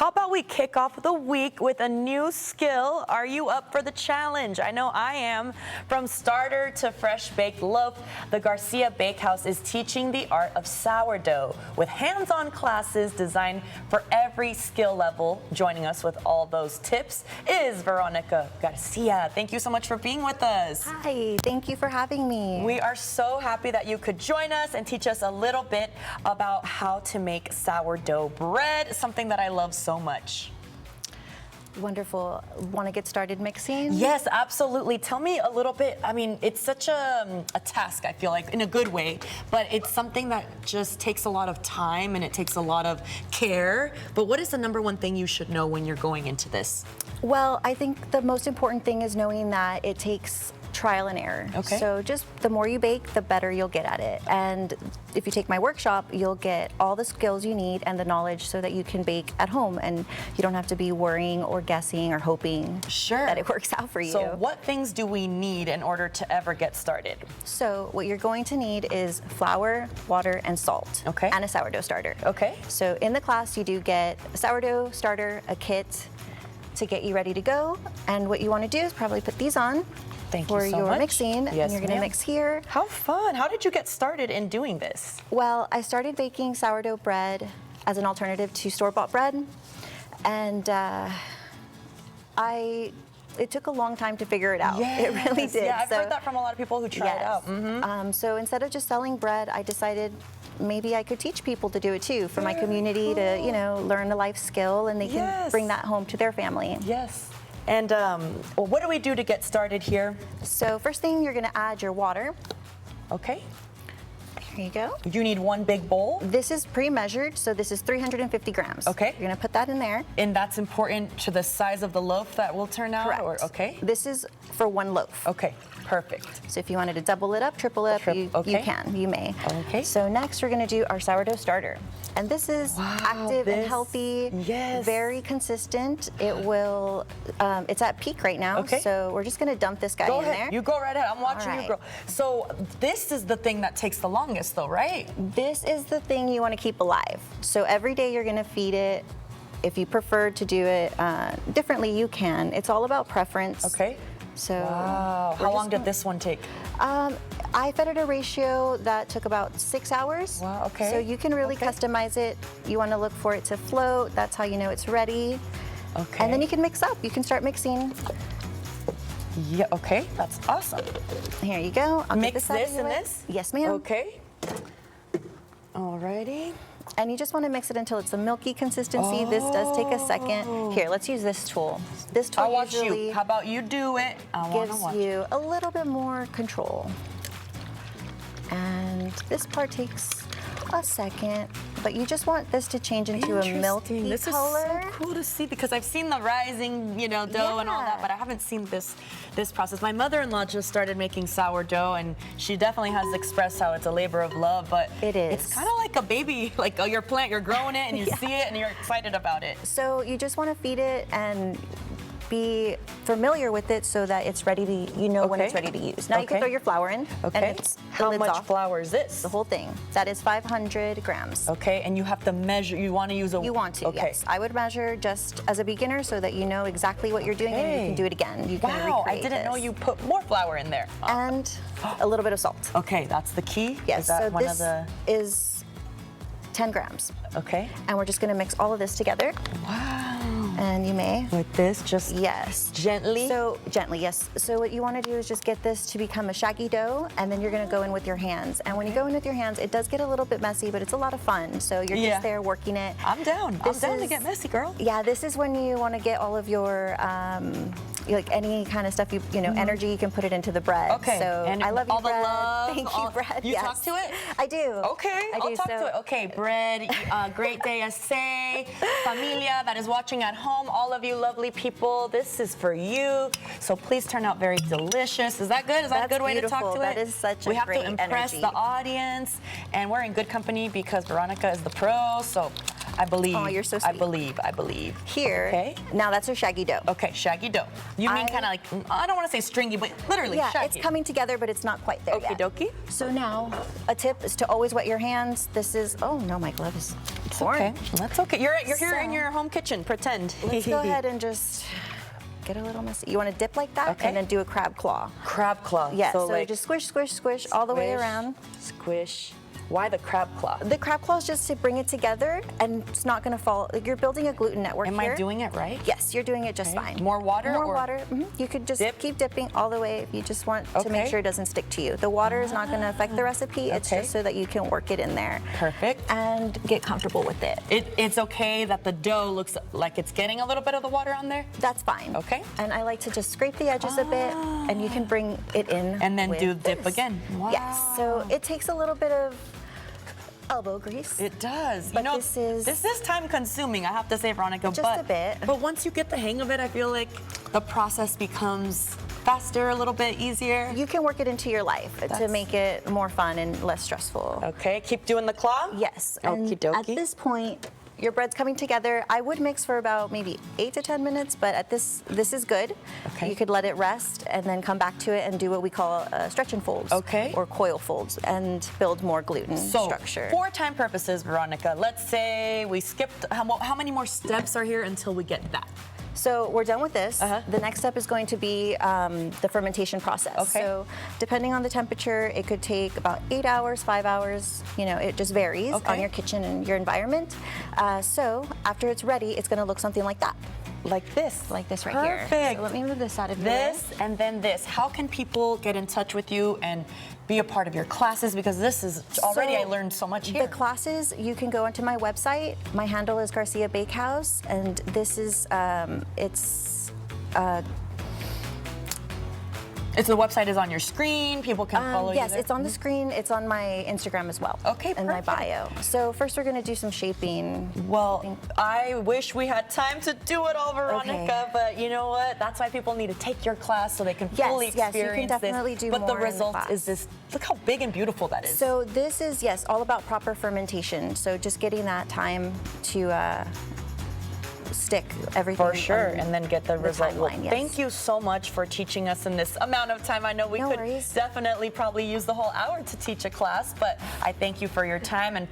How about we kick off the week with a new skill? Are you up for the challenge? I know I am. From starter to fresh baked loaf, the Garcia Bakehouse is teaching the art of sourdough with hands-on classes designed for every skill level. Joining us with all those tips is Veronica Garcia. Thank you so much for being with us. Hi, thank you for having me. We are so happy that you could join us and teach us a little bit about how to make sourdough bread, something that I love so much. Wonderful. Want to get started mixing? Yes, absolutely. Tell me a little bit. I mean, it's such a task, I feel like, in a good way, but it's something that just takes a lot of time and it takes a lot of care. But what is the number one thing you should know when you're going into this? Well, I think the most important thing is knowing that it takes trial and error. Okay. So just the more you bake, the better you'll get at it. And if you take my workshop, you'll get all the skills you need and the knowledge so that you can bake at home and you don't have to be worrying or guessing or hoping that it works out for you. So what things do we need in order to ever get started? So what you're going to need is flour, water, and salt. Okay. And a sourdough starter. Okay. So in the class, you do get a sourdough starter, a kit to get you ready to go. And what you want to do is probably put these on. Thank you so your much. mixing, Yes, and you're going to mix here. How fun. How did you get started in doing this? Well, I started baking sourdough bread as an alternative to store-bought bread. And it took a long time to figure it out. Yes. It really did. Yeah, I've heard that from a lot of people who try it out. Mm-hmm. So instead of just selling bread, I decided maybe I could teach people to do it too, for my community to, you know, learn a life skill and they can bring that home to their family. Yes. And well, what do we do to get started here? So first thing, you're going to add your water. Okay. Here you go. You need one big bowl? This is pre-measured, so this is 350 grams. Okay. You're going to put that in there. And that's important to the size of the loaf that will turn out? Correct. Or, okay. This is for one loaf. Okay. Perfect. So if you wanted to double it up, triple it up, you can, you may. Okay. So next we're going to do our sourdough starter. And this is active and healthy, very consistent. It will, it's at peak right now, so we're just going to dump this guy in there. You go right ahead. I'm watching you grow. So this is the thing that takes the longest though, right? This is the thing you want to keep alive. So every day you're going to feed it. If you prefer to do it differently, you can. It's all about preference. Okay. So how long did this one take? I fed it a ratio that took about 6 hours. Wow, okay. So you can really customize it. You want to look for it to float. That's how you know it's ready. Okay. And then you can mix up. You can start mixing. Yeah, okay. That's awesome. Here you go. I'll mix take this and this? Yes, ma'am. Okay. Alrighty. And you just want to mix it until it's a milky consistency. This does take a second. Here, let's use this tool. This tool I'll watch usually you. How about you do it? gives you a little bit more control. And this part takes a second, but you just want this to change into a milky color. This is so cool to see because I've seen the rising, you know, dough and all that, but I haven't seen this process. My mother-in-law just started making sourdough, and she definitely has expressed how it's a labor of love. But it is. It's kind of like a baby, like your plant. You're growing it, and you see it, and you're excited about it. So you just want to feed it and be familiar with it so that it's ready to, you know, when it's ready to use. Now you can throw your flour in. Okay. And it's how much flour is this? The whole thing. That is 500 grams. Okay, and you have to measure. You want to use a. You want to. Yes. I would measure just as a beginner so that you know exactly what you're doing and you can do it again. You can recreate I didn't know you put more flour in there. And a little bit of salt. Okay, that's the key. Yes. Is that so one this of the... is 10 grams. Okay. And we're just going to mix all of this together. Wow. And you may. With this, just gently? So gently, yes. So what you want to do is just get this to become a shaggy dough, and then you're going to go in with your hands. And when you go in with your hands, it does get a little bit messy, but it's a lot of fun. So you're just there working it. I'm down. I'm down to get messy, girl. Yeah, this is when you want to get all of your, like any kind of stuff, you know, energy, you can put it into the bread. Okay. So and I love you, all bread. The love. Thank you, bread. You talk to it? I do. Okay, I'll talk to it. Okay, bread, Great Day SA, familia that is watching at home, all of you lovely people, this is for you. So please turn out very delicious. Is that good? Is that a good way to talk to it? That is such a We have great to impress the audience, and we're in good company because Veronica is the pro. So I believe. Oh, you're so sweet. I believe. Here. Okay. Now that's our shaggy dough. Okay, shaggy dough. You mean kind of like, I don't want to say stringy, but literally shaggy. It's coming together, but it's not quite there yet. Okie dokie. So now, a tip is to always wet your hands. This is, oh no, my glove is corn. Okay. That's okay. You're here in So- your home kitchen. Pretend. Let's go ahead and just get a little messy. You want to dip like that, Okay. and then do a crab claw. Crab claw. Yeah, so like just squish, squish, squish all the way squish, around. Squish. Why the crab claw? The crab claw is just to bring it together, and it's not going to fall. Like, you're building a gluten network Am here. I doing it right? Yes, you're doing it just Okay. fine. More water More or water. You could just dip? keep dipping all the way if you just want to Okay. make sure it doesn't stick to you. The water is not going to affect the recipe. It's Okay. just so that you can work it in there. Perfect. And get comfortable with it. It's okay that the dough looks like it's getting a little bit of the water on there? That's fine. Okay. And I like to just scrape the edges a bit, and you can bring it in. And then with do dip this. again. Wow. Yes. So it takes a little bit of elbow grease. It does. But you know, this is time consuming, I have to say, Veronica. Just a bit. But once you get the hang of it, I feel like the process becomes faster, a little bit easier. You can work it into your life to make it more fun and less stressful. Okay, keep doing the claw? Yes. Okie And dokie. at this point, your bread's coming together. I would mix for about maybe 8 to 10 minutes, but at this is good. Okay. You could let it rest and then come back to it and do what we call stretch and folds. Okay. Or coil folds and build more gluten So, structure. for time purposes, Veronica, let's say we skipped, how many more steps are here until we get that? So we're done with this. Uh-huh. The next step is going to be the fermentation process. Okay. So depending on the temperature, it could take about 8 hours, 5 hours. You know, it just varies Okay. on your kitchen and your environment. So after it's ready, it's going to look something like that. Like this. Like this right here. Perfect. So let me move this out of your This way. and then this. How can people get in touch with you and be a part of your classes? Because this is already, I learned so much here. The classes, you can go onto my website. My handle is Garcia Bakehouse, and this is It's the website is on your screen. People can follow you yes, there. it's on the screen. It's on my Instagram as well. Okay, in my perfect. bio. So first, we're going to do some shaping. Well, I wish we had time to do it all, Veronica, Okay. but you know what? That's why people need to take your class so they can fully Yes, you can experience definitely this. do but the more in the result class. is this. Look how big and beautiful that is. So this is, yes, all about proper fermentation. So just getting that time to stick everything. For sure, on and then get the result. Well, timeline, yes. thank you so much for teaching us in this amount of time. I know we No could worries. definitely probably use the whole hour to teach a class, but I thank you for your time and